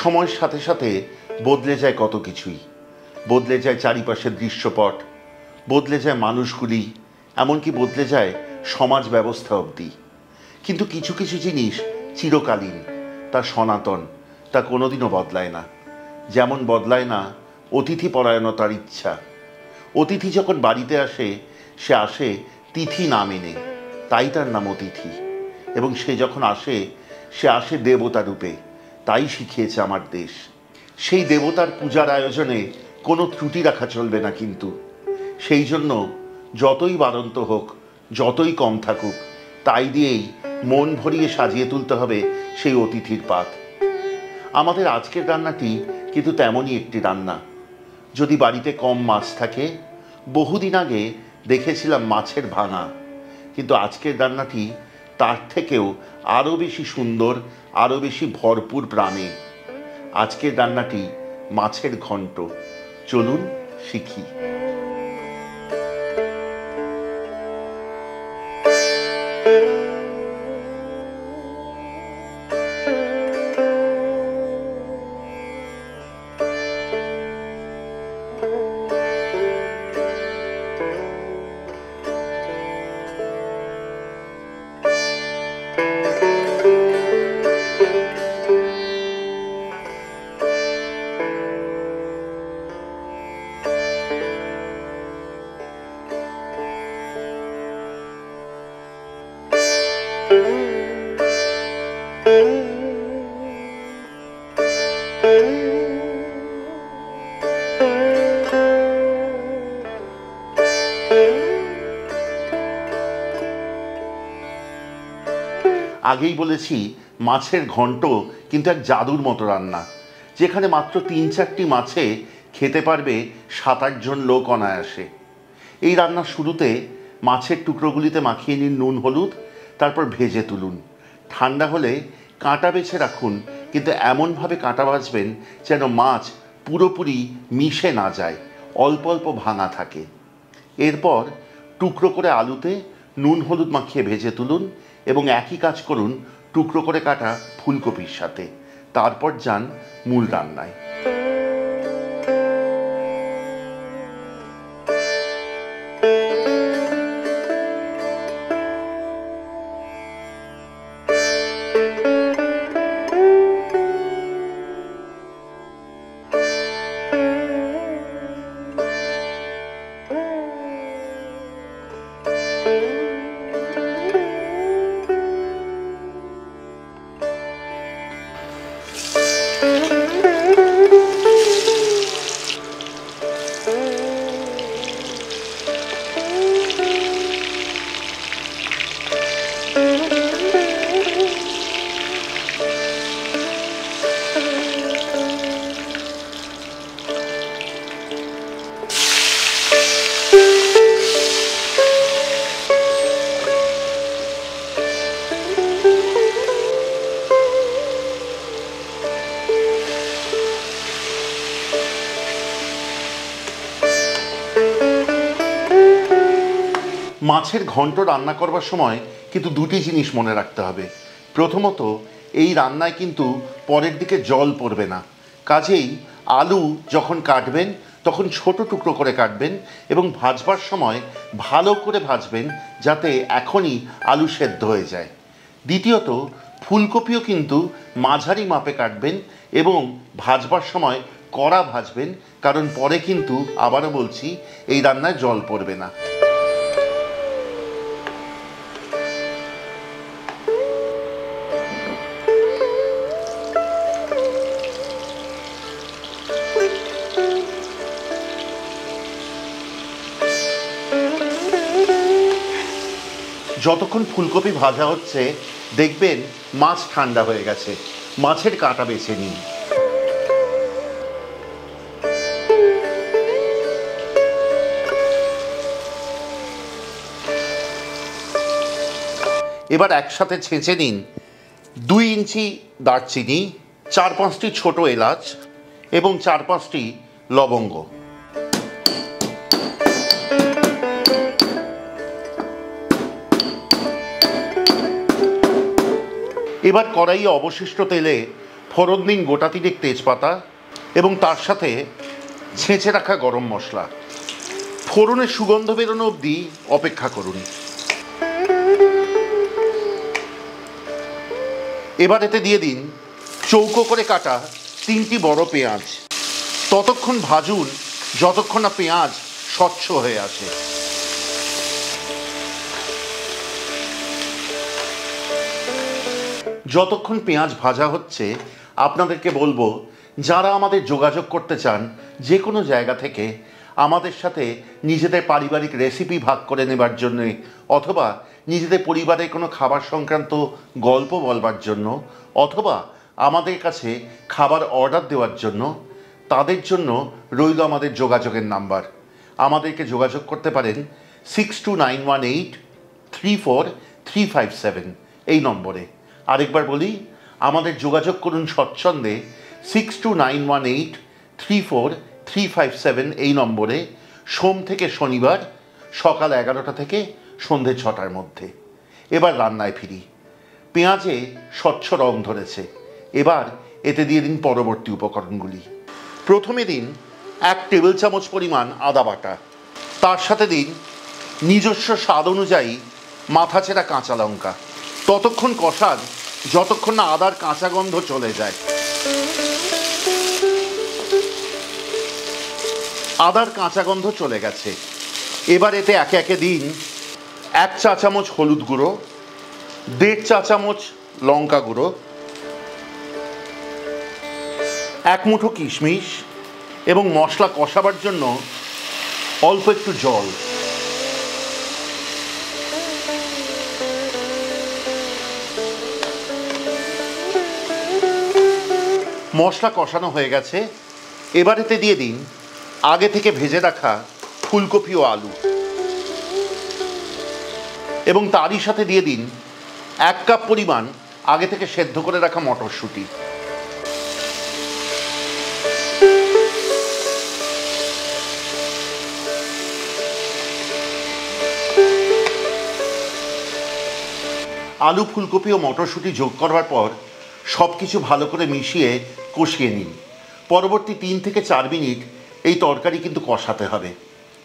সময়ের সাথে সাথে বদলে যায় কত কিছুই। বদলে যায় চারিপাশের দৃশ্যপট, বদলে যায় মানুষগুলি, এমনকি বদলে যায় সমাজ ব্যবস্থা অবধি। কিন্তু কিছু কিছু জিনিস চিরকালীন, তা সনাতন, তা কোনোদিনও বদলায় না। যেমন বদলায় না অতিথি পরায়ণতার ইচ্ছা। অতিথি যখন বাড়িতে আসে, সে আসে তিথি না মেনে, তাই তার নাম অতিথি। এবং সে যখন আসে, সে আসে দেবতা রূপে, তাই শিখিয়েছে আমার দেশ। সেই দেবতার পূজার আয়োজনে কোনো ত্রুটি রাখা চলবে না। কিন্তু সেই জন্য যতই বাড়ন্ত হোক, যতই কম থাকুক, তাই দিয়েই মন ভরিয়ে সাজিয়ে তুলতে হবে সেই অতিথির পাত। আমাদের আজকের রান্নাটি কিন্তু তেমনই একটি রান্না। যদি বাড়িতে কম মাছ থাকে, বহুদিন আগে দেখেছিলাম মাছের ভাঙা, কিন্তু আজকের রান্নাটি তার থেকেও আরও বেশি সুন্দর, আরও বেশি ভরপুর প্রাণে। আজকের রান্নাটি মাছের ঘন্ট। চলুন শিখি। আগেই বলেছি, মাছের ঘন্ট কিন্তু এক জাদুর মতো রান্না, যেখানে মাত্র ৩-৪টি মাছে খেতে পারবে ৭-৮ জন লোক অনায়াসে। এই রান্নার শুরুতে মাছের টুকরোগুলিতে মাখিয়ে নিন নুন হলুদ, তারপর ভেজে তুলুন। ঠান্ডা হলে কাঁটা বেছে রাখুন, কিন্তু এমনভাবে কাঁটা বাছবেন যেন মাছ পুরোপুরি মিশে না যায়, অল্প অল্প ভাঙা থাকে। এরপর টুকরো করে আলুতে নুন হলুদ মাখিয়ে ভেজে তুলুন এবং একই কাজ করুন টুকরো করে কাটা ফুলকপির সাথে। তারপর যান মূল রান্নায়। মাছের ঘন্ট রান্না করবার সময় কিন্তু দুটি জিনিস মনে রাখতে হবে। প্রথমত, এই রান্নায় কিন্তু পরের দিকে জল পড়বে না। কাজেই আলু যখন কাটবেন তখন ছোট টুকরো করে কাটবেন এবং ভাজবার সময় ভালো করে ভাজবেন, যাতে এখনই আলু সেদ্ধ হয়ে যায়। দ্বিতীয়ত, ফুলকপিও কিন্তু মাঝারি মাপে কাটবেন এবং ভাজবার সময় কড়া ভাজবেন, কারণ পরে কিন্তু আবারও বলছি, এই রান্নায় জল পড়বে না। যতক্ষণ ফুলকপি ভাজা হচ্ছে দেখবেন মাছ ঠান্ডা হয়ে গেছে। মাছের কাঁটা বেছে নিন। এবার একসাথে ছেঁচে নিন 2 ইঞ্চি দারচিনি, 4-5টি ছোট এলাচ এবং 4-5টি লবঙ্গ। এবার কড়াইয়ে অবশিষ্ট তেলে ফোড়ন দিন গোটা 3 তেজপাতা এবং তার সাথে ছেঁচে রাখা গরম মশলা। ফোড়নের সুগন্ধ বেরোনো অবধি অপেক্ষা করুন। এবার এতে দিয়ে দিন চৌকো করে কাটা 3টি বড় পেঁয়াজ। ততক্ষণ ভাজুন যতক্ষণ না পেঁয়াজ স্বচ্ছ হয়ে আসে। যতক্ষণ পেঁয়াজ ভাজা হচ্ছে আপনাদেরকে বলবো, যারা আমাদের যোগাযোগ করতে চান যে কোনো জায়গা থেকে আমাদের সাথে নিজেদের পারিবারিক রেসিপি ভাগ করে নেবার জন্যে অথবা নিজেদের পরিবারের কোনো খাবার সংক্রান্ত গল্প বলবার জন্য অথবা আমাদের কাছে খাবার অর্ডার দেওয়ার জন্য, তাদের জন্য রইল আমাদের যোগাযোগের নাম্বার। আমাদেরকে যোগাযোগ করতে পারেন 6291834357 এই নম্বরে। আরেকবার বলি, আমাদের যোগাযোগ করুন স্বচ্ছন্দে 6291834357 এই নম্বরে, সোম থেকে শনিবার সকাল 11টা থেকে সন্ধে 6টার মধ্যে। এবার রান্নায় ফিরি। পেঁয়াজে স্বচ্ছ রং ধরেছে, এবার এতে দিয়ে দিন পরবর্তী উপকরণগুলি। প্রথমে দিন 1 টেবিল চামচ পরিমাণ আদা বাটা, তার সাথে দিন নিজস্ব স্বাদ অনুযায়ী মাথাচেরা কাঁচা লঙ্কা। ততক্ষণ কষান যতক্ষণ না আদার কাঁচা গন্ধ চলে যায়। আদার কাঁচা গন্ধ চলে গেছে, এবার এতে একে একে দিন 1 চা চামচ হলুদ গুঁড়ো, 1.5 চা চামচ লঙ্কা গুঁড়ো, 1 মুঠো কিশমিশ এবং মশলা কষাবার জন্য অল্প একটু জল। মশলা কষানো হয়ে গেছে, এবার এতে দিয়ে দিন আগে থেকে ভেজে রাখা ফুলকপি ও আলু এবং তারই সাথে দিয়ে দিন 1 কাপ পরিমাণ আগে থেকে সেদ্ধ করে রাখা মটরশুঁটি। আলু, ফুলকপি ও মটরশুঁটি যোগ করবার পর সব কিছু ভালো করে মিশিয়ে কষিয়ে নিন। পরবর্তী 3 থেকে 4 মিনিট এই তরকারি কিন্তু কষাতে হবে।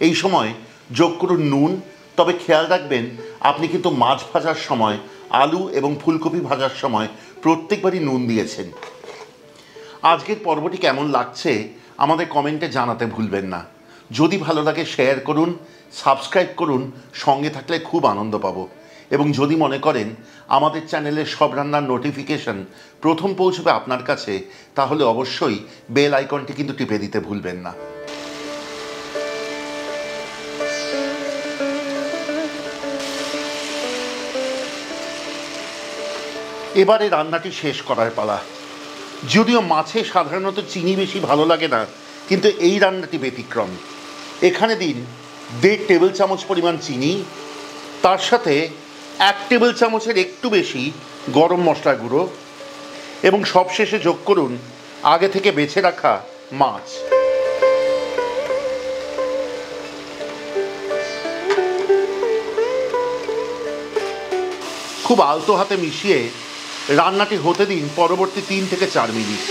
এই সময় যোগ করুন নুন, তবে খেয়াল রাখবেন আপনি কিন্তু মাছ ভাজার সময়, আলু এবং ফুলকপি ভাজার সময় প্রত্যেকবারই নুন দিয়েছেন। আজকের পর্বটি কেমন লাগছে আমাদের কমেন্টে জানাতে ভুলবেন না। যদি ভালো লাগে শেয়ার করুন, সাবস্ক্রাইব করুন, সঙ্গে থাকলে খুব আনন্দ পাবো। এবং যদি মনে করেন আমাদের চ্যানেলের সব রান্নার নোটিফিকেশন প্রথম পৌঁছবে আপনার কাছে, তাহলে অবশ্যই বেল আইকনটি কিন্তু টিপে দিতে ভুলবেন না। এবারে রান্নাটি শেষ করার পালা। যদিও মাছে সাধারণত চিনি বেশি ভালো লাগে না, কিন্তু এই রান্নাটি ব্যতিক্রম। এখানে দিন 1.5 টেবিল চামচ পরিমাণ চিনি, তার সাথে 1 টেবিল চামচের একটু বেশি গরম মশলা গুঁড়ো এবং সবশেষে যোগ করুন আগে থেকে বেছে রাখা মাছ। খুব আলতো হাতে মিশিয়ে রান্নাটি হতে দিন পরবর্তী 3 থেকে 4 মিনিট।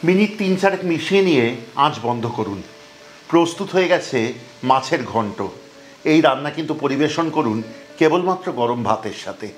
মিনিট 3-4 মিশিয়ে নিয়ে আঁচ বন্ধ করুন। প্রস্তুত হয়ে গেছে মাছের ঘন্ট। এই রান্না কিন্তু পরিবেশন করুন কেবলমাত্র গরম ভাতের সাথে।